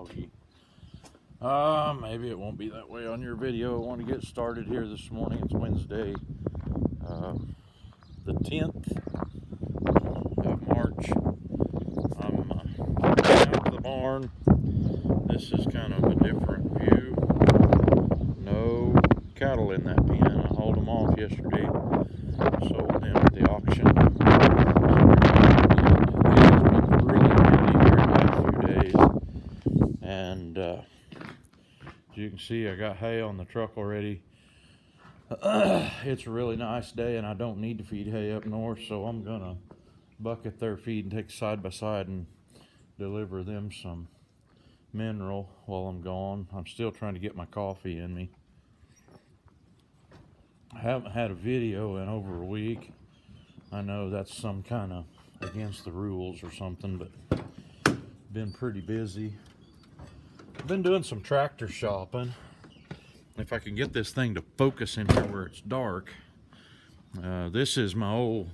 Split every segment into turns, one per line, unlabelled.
foggy. Maybe it won't be that way on your video. I want to get started here this morning. It's Wednesday, the 10th of March. I'm out to the barn. This is kind of a different view. No cattle in that pen. I hauled them off yesterday. Sold them at the auction. It's been really windy here the last few days. And as you can see, I got hay on the truck already. It's a really nice day, and I don't need to feed hay up north, so I'm gonna bucket their feed and take side by side and deliver them some mineral while I'm gone. I'm still trying to get my coffee in me. I haven't had a video in over a week. I know that's some kind of against the rules or something, but been pretty busy. I've been doing some tractor shopping. If I can get this thing to focus in here where it's dark. This is my old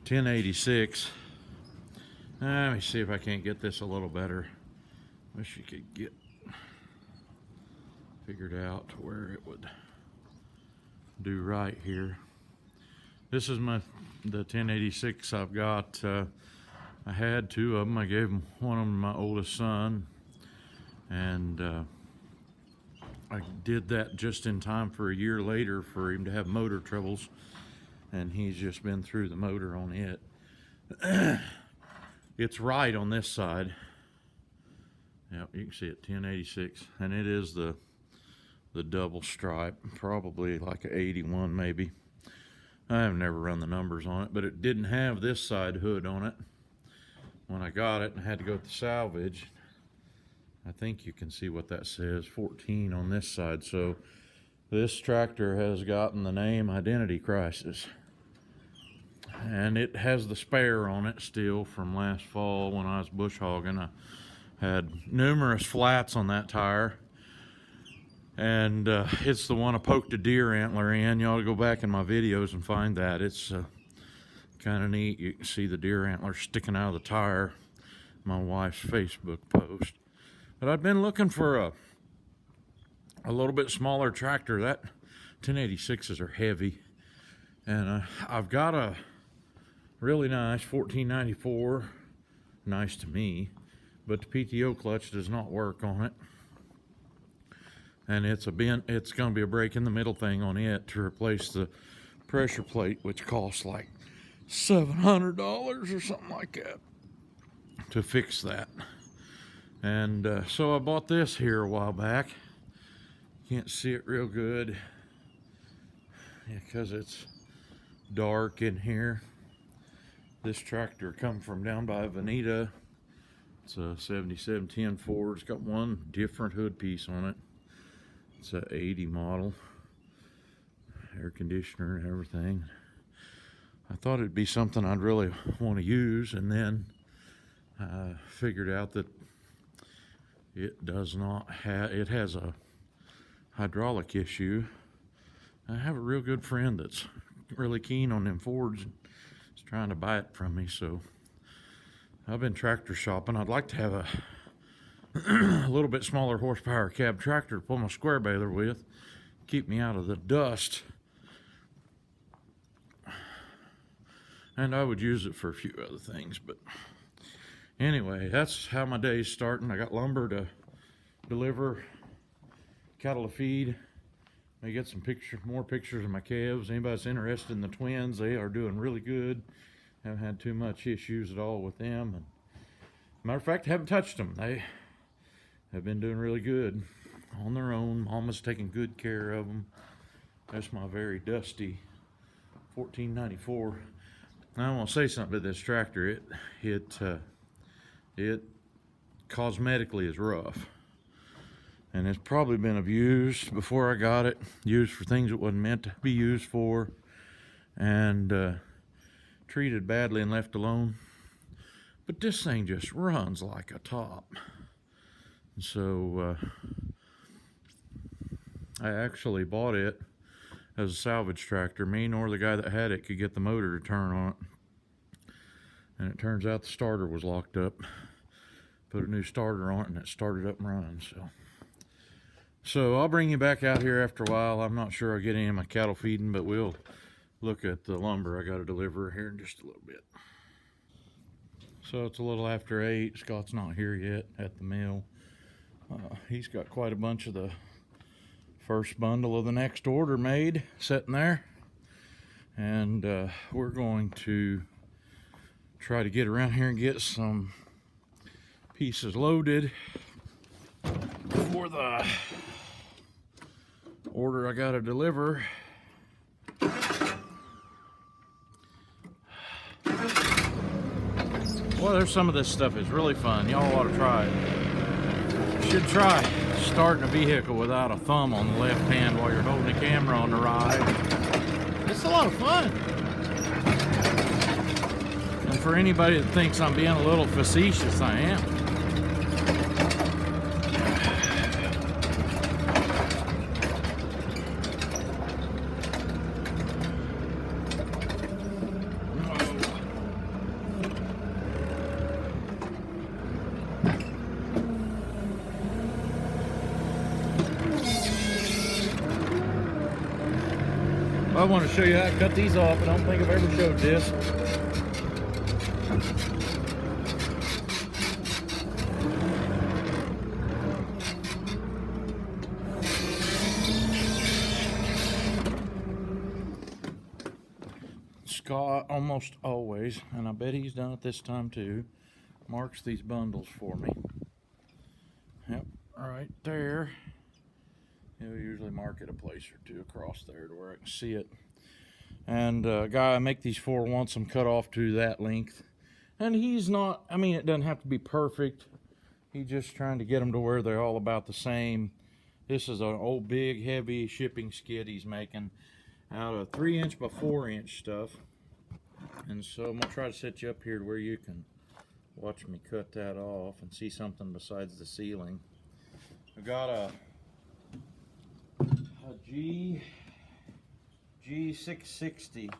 1086. Let me see if I can't get this a little better. Wish you could get figured out where it would do right here. This is the 1086 I've got. I had two of them. I gave one of them to my oldest son, and I did that just in time for a year later for him to have motor troubles, and he's just been through the motor on it. It's right on this side. Yep, you can see it, 1086, and it is the double stripe, probably like a 81 maybe. I have never run the numbers on it, but it didn't have this side hood on it when I got it and had to go to salvage. I think you can see what that says, 14 on this side. So this tractor has gotten the name Identity Crisis. And it has the spare on it still from last fall when I was bush hogging. I had numerous flats on that tire. And it's the one I poked a deer antler in. You ought to go back in my videos and find that. It's kind of neat. You can see the deer antler sticking out of the tire. My wife's Facebook post. But I've been looking for a little bit smaller tractor. That 1086s are heavy. And I've got a really nice 1494. Nice to me. But the PTO clutch does not work on it. And it's going to be a break in the middle thing on it to replace the pressure plate, which costs like $700 or something like that to fix that. And so I bought this here a while back. Can't see it real good because it's dark in here. This tractor come from down by Veneta. It's a 7710 Ford. It's got one different hood piece on it. It's a 80 model, air conditioner and everything. I thought it'd be something I'd really want to use, and then I figured out that it does not have, it has a hydraulic issue. I have a real good friend that's really keen on them Fords and is trying to buy it from me, so I've been tractor shopping. I'd like to have a little bit smaller horsepower cab tractor to pull my square baler with, keep me out of the dust. And I would use it for a few other things, but anyway, that's how my day's starting. I got lumber to deliver, cattle to feed. I get some more pictures of my calves. Anybody's interested in the twins, they are doing really good. Haven't had too much issues at all with them. And matter of fact, haven't touched them. They have been doing really good on their own. Mama's taking good care of them. That's my very dusty 1494. Now I want to say something about this tractor. It cosmetically is rough, and it's probably been abused before I got it. Used for things it wasn't meant to be used for, and treated badly and left alone. But this thing just runs like a top. So I actually bought it as a salvage tractor. Me nor the guy that had it could get the motor to turn on it. And it turns out the starter was locked up. Put a new starter on it and it started up and running. So I'll bring you back out here after a while. I'm not sure I'll get any of my cattle feeding, but we'll look at the lumber I got to deliver here in just a little bit. So it's a little after 8. Scott's not here yet at the mill. He's got quite a bunch of the first bundle of the next order made sitting there. And we're going to try to get around here and get some pieces loaded for the order I got to deliver. Well, there's some of this stuff is really fun. Y'all ought to try it. You should try starting a vehicle without a thumb on the left hand while you're holding the camera on the ride. It's a lot of fun. And for anybody that thinks I'm being a little facetious, I am. I want to show you how to cut these off. I don't think I've ever showed this. Scott almost always, and I bet he's done it this time too, marks these bundles for me. Yep, right there. He'll usually mark it a place or two across there to where I can see it. And guy I make these for wants them cut off to that length. And he's not, I mean, it doesn't have to be perfect. He's just trying to get them to where they're all about the same. This is an old big heavy shipping skid he's making out of 3" by 4" stuff. And so I'm gonna try to set you up here to where you can watch me cut that off and see something besides the ceiling. I got a G660.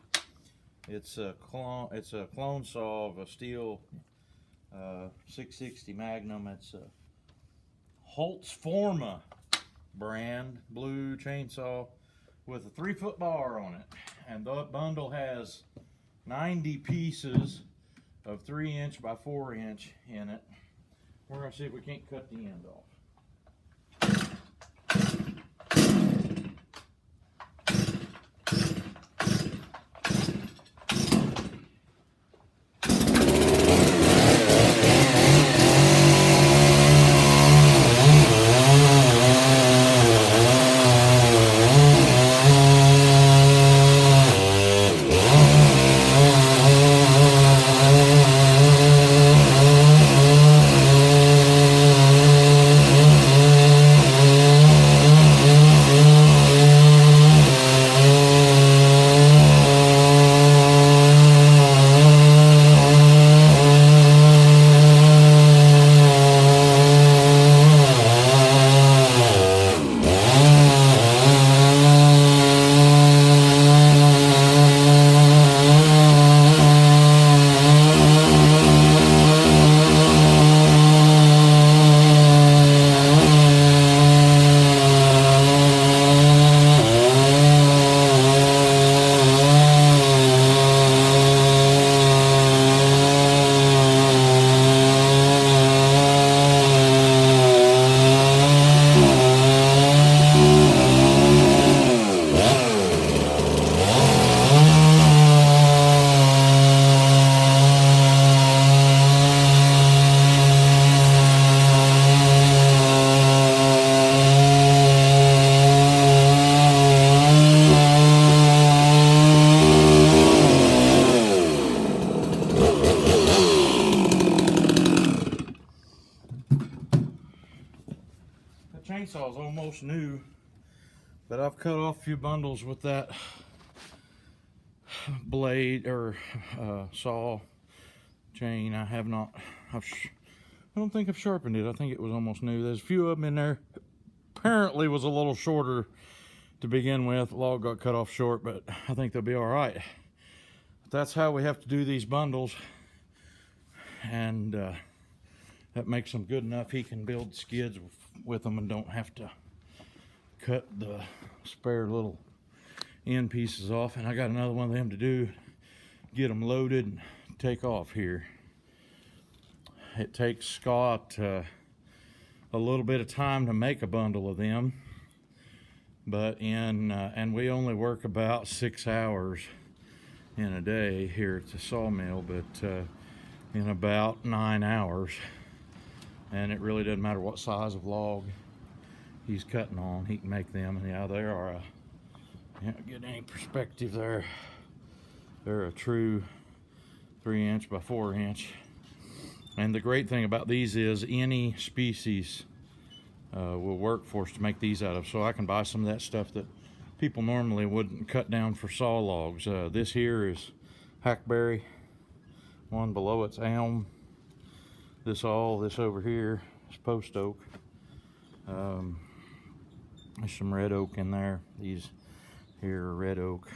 It's a clone saw of a steel 660 Magnum. It's a Holtz Forma brand blue chainsaw with a 3-foot bar on it, and the bundle has 90 pieces of 3" by 4" in it. We're gonna see if we can't cut the end off. Chainsaw is almost new, but I've cut off a few bundles with that blade or saw chain. I don't think I've sharpened it. I think it was almost new. There's a few of them in there. Apparently was a little shorter to begin with. The log got cut off short, but I think they'll be all right. But that's how we have to do these bundles. And that makes them good enough he can build skids with them and don't have to cut the spare little end pieces off. And I got another one of them to do, get them loaded and take off here. It takes Scott a little bit of time to make a bundle of them, but and we only work about 6 hours in a day here at the sawmill, but in about 9 hours, and it really doesn't matter what size of log he's cutting on, he can make them. And yeah, they are can't get any perspective there, they're a true 3" by 4". And the great thing about these is any species will work for us to make these out of. So I can buy some of that stuff that people normally wouldn't cut down for saw logs. This here is hackberry. One below it's elm. This over here is post oak. There's some red oak in there. These here are red oak.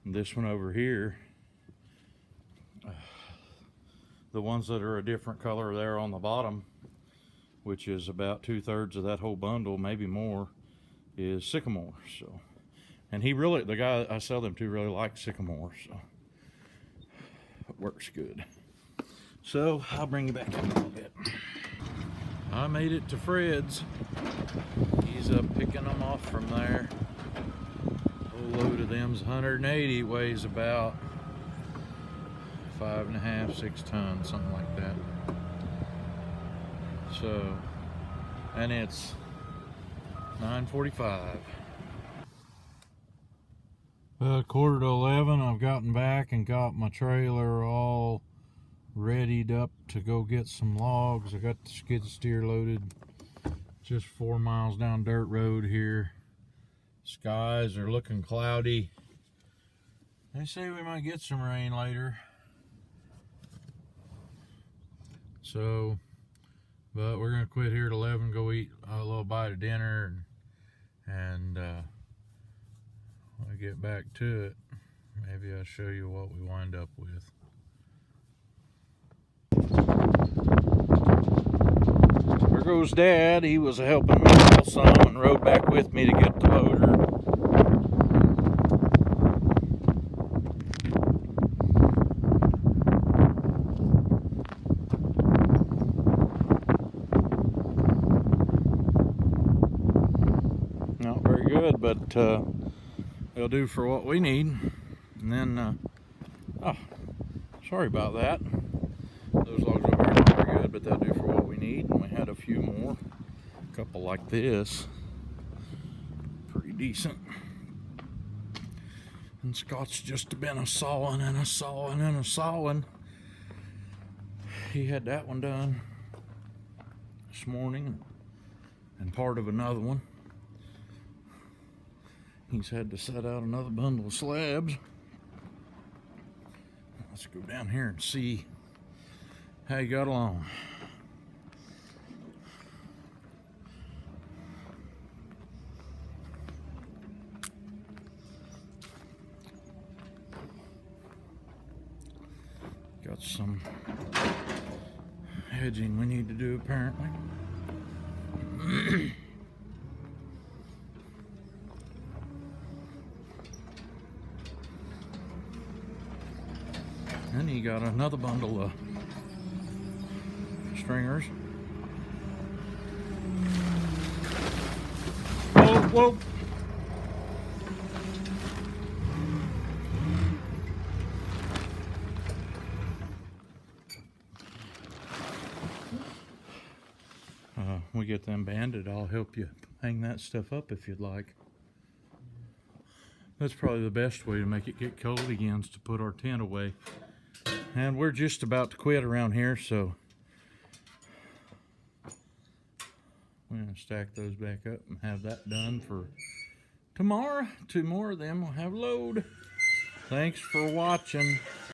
And this one over here, the ones that are a different color there on the bottom, which is about 2/3 of that whole bundle, maybe more, is sycamore. So, and he really, the guy I sell them to, really likes sycamore, so it works good. So I'll bring you back in a little bit. I made it to Fred's. He's up picking them off from there. A whole load of them's 180, weighs about 5.5, 6 tons, something like that. So, and it's 9:45. 10:45. I've gotten back and got my trailer all readied up to go get some logs. I got the skid steer loaded just 4 miles down dirt road here. Skies are looking cloudy. They say we might get some rain later. So, but we're gonna quit here at 11, go eat a little bite of dinner, and when I get back to it, maybe I'll show you what we wind up with. There goes Dad. He was helping me haul some and rode back with me to get the loader. Not very good, but they'll do for what we need. And then, oh, sorry about that. Those logs over there are not very good, but they'll do for what we need. And we had a few more, a couple like this, pretty decent. And Scott's just been a sawing and a sawing and a sawing. He had that one done this morning and part of another one. He's had to set out another bundle of slabs. Let's go down here and see how he got along. Got some hedging we need to do apparently. And he got another bundle of stringers. Whoa, whoa. We get them banded. I'll help you hang that stuff up if you'd like. That's probably the best way to make it get cold again, is to put our tent away. And we're just about to quit around here, so we're gonna stack those back up and have that done for tomorrow. 2 more of them will have load. Thanks for watching.